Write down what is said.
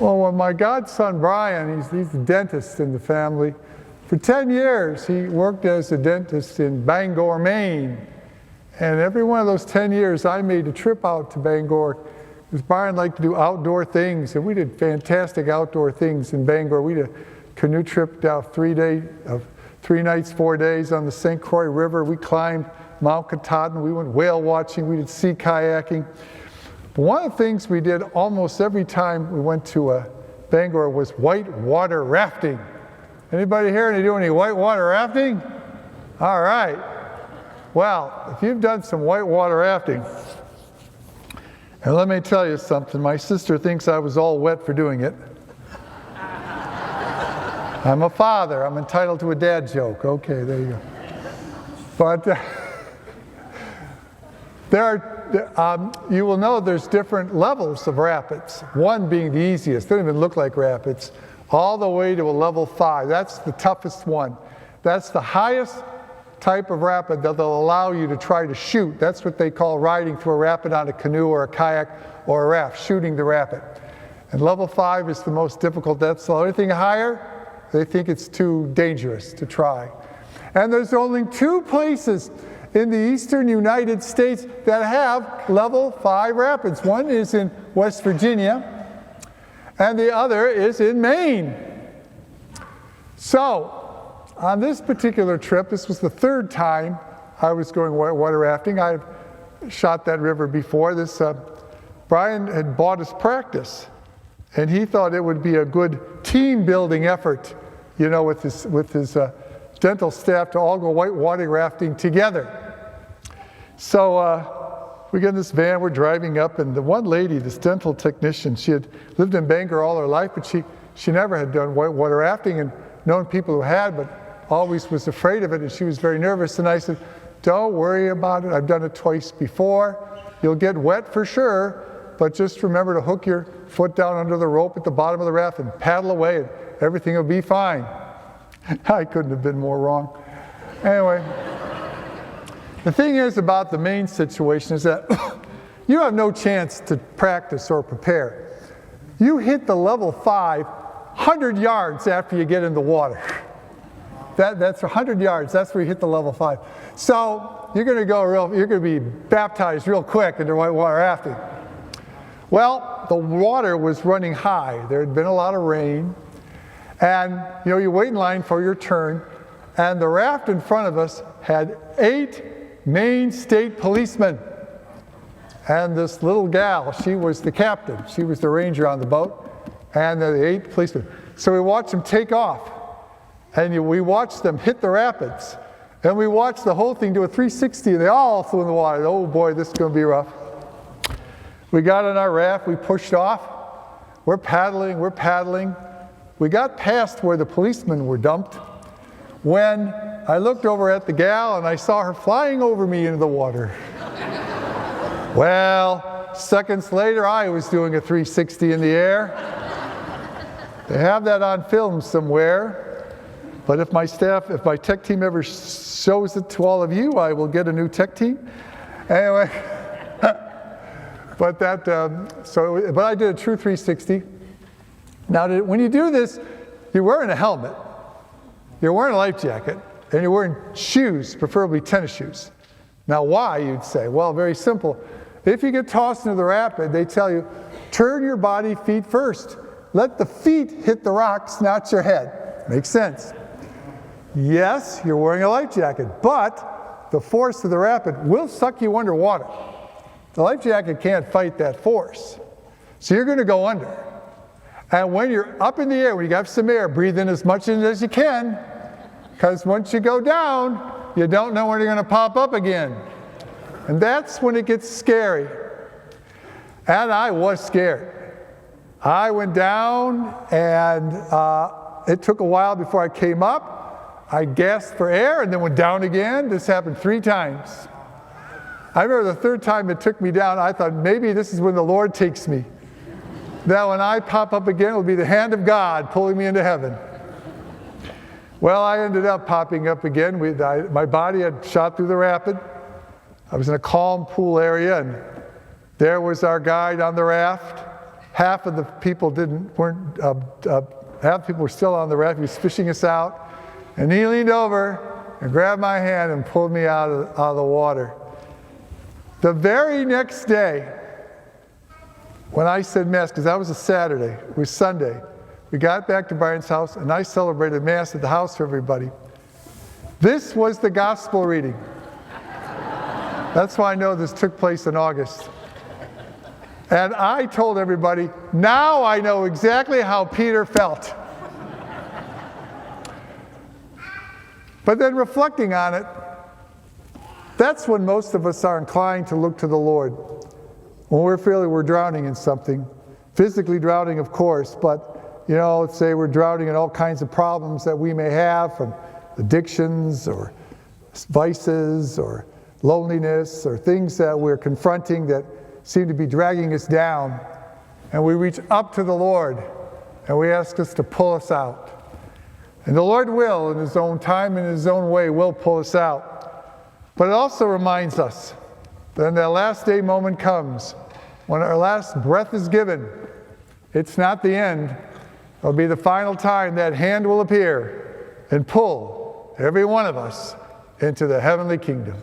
Well, when my godson Brian, he's the dentist in the family. For 10 years, he worked as a dentist in Bangor, Maine. And every one of those 10 years, I made a trip out to Bangor because Brian liked to do outdoor things, and we did fantastic outdoor things in Bangor. We did a canoe trip down 3 nights, 4 days on the St. Croix River. We climbed Mount Katahdin. We went whale watching. We did sea kayaking. But one of the things we did almost every time we went to Bangor was whitewater rafting. Anybody here do any whitewater rafting? All right. Well, if you've done some whitewater rafting, and let me tell you something, my sister thinks I was all wet for doing it. I'm a father. I'm entitled to a dad joke. Okay, there you go. But you will know there's different levels of rapids. One being the easiest. They don't even look like rapids. All the way to a level 5. That's the toughest one. That's the highest type of rapid that they'll allow you to try to shoot. That's what they call riding through a rapid on a canoe or a kayak or a raft, shooting the rapid. And level 5 is the most difficult. That's the only thing higher. They think it's too dangerous to try. And there's only 2 places in the eastern United States that have level 5 rapids. One is in West Virginia, and the other is in Maine. So, on this particular trip, this was the 3rd time I was going whitewater rafting. I've shot that river before. Brian had bought us practice, and he thought it would be a good team-building effort, you know, with his dental staff to all go whitewater rafting together. So we get in this van, we're driving up, and the one lady, this dental technician, she had lived in Bangor all her life, but she never had done whitewater rafting and known people who had, but always was afraid of it, and she was very nervous. And I said, don't worry about it. I've done it twice before. You'll get wet for sure, but just remember to hook your foot down under the rope at the bottom of the raft and paddle away, and everything will be fine. I couldn't have been more wrong. Anyway, the thing is about the Maine situation is that you have no chance to practice or prepare. You hit the level 5 100 yards after you get in the water. That's 100 yards. That's where you hit the level 5. So you're going to be baptized real quick into whitewater rafting. Well, the water was running high. There had been a lot of rain. And, you know, you wait in line for your turn. And the raft in front of us had 8 Maine state policemen. And this little gal, she was the captain. She was the ranger on the boat. And the 8 policemen. So we watched them take off. And we watched them hit the rapids. And we watched the whole thing do a 360, and they all flew in the water. Oh boy, this is going to be rough. We got on our raft, we pushed off. We're paddling. We got past where the policemen were dumped when I looked over at the gal and I saw her flying over me into the water. Well, seconds later, I was doing a 360 in the air. They have that on film somewhere. But if my tech team ever shows it to all of you, I will get a new tech team. Anyway, but I did a true 360. Now, when you do this, you're wearing a helmet, you're wearing a life jacket, and you're wearing shoes, preferably tennis shoes. Now, why, you'd say? Well, very simple. If you get tossed into the rapid, they tell you, turn your body feet first. Let the feet hit the rocks, not your head. Makes sense. Yes, you're wearing a life jacket, but the force of the rapid will suck you underwater. The life jacket can't fight that force. So you're going to go under. And when you're up in the air, when you got some air, breathe in as much as you can, because once you go down, you don't know when you're going to pop up again. And that's when it gets scary. And I was scared. I went down, and it took a while before I came up. I gasped for air and then went down again. This happened 3 times. I remember the 3rd time it took me down, I thought maybe this is when the Lord takes me. That when I pop up again, it'll be the hand of God pulling me into heaven. Well, I ended up popping up again. My body had shot through the rapid. I was in a calm pool area, and there was our guide on the raft, half of the people half the people were still on the raft. He was fishing us out. And he leaned over and grabbed my hand and pulled me out of the water. The very next day, when I said Mass, because that was a Saturday, it was Sunday, we got back to Brian's house, and I celebrated Mass at the house for everybody. This was the gospel reading. That's why I know this took place in August. And I told everybody, now I know exactly how Peter felt. But then reflecting on it, that's when most of us are inclined to look to the Lord. When we're feeling we're drowning in something. Physically drowning, of course, but, let's say we're drowning in all kinds of problems that we may have, from addictions or vices or loneliness or things that we're confronting that seem to be dragging us down. And we reach up to the Lord and we ask us to pull us out. And the Lord will, in His own time and His own way, will pull us out. But it also reminds us that when that last day moment comes, when our last breath is given, it's not the end. It'll be the final time that hand will appear and pull every one of us into the heavenly kingdom.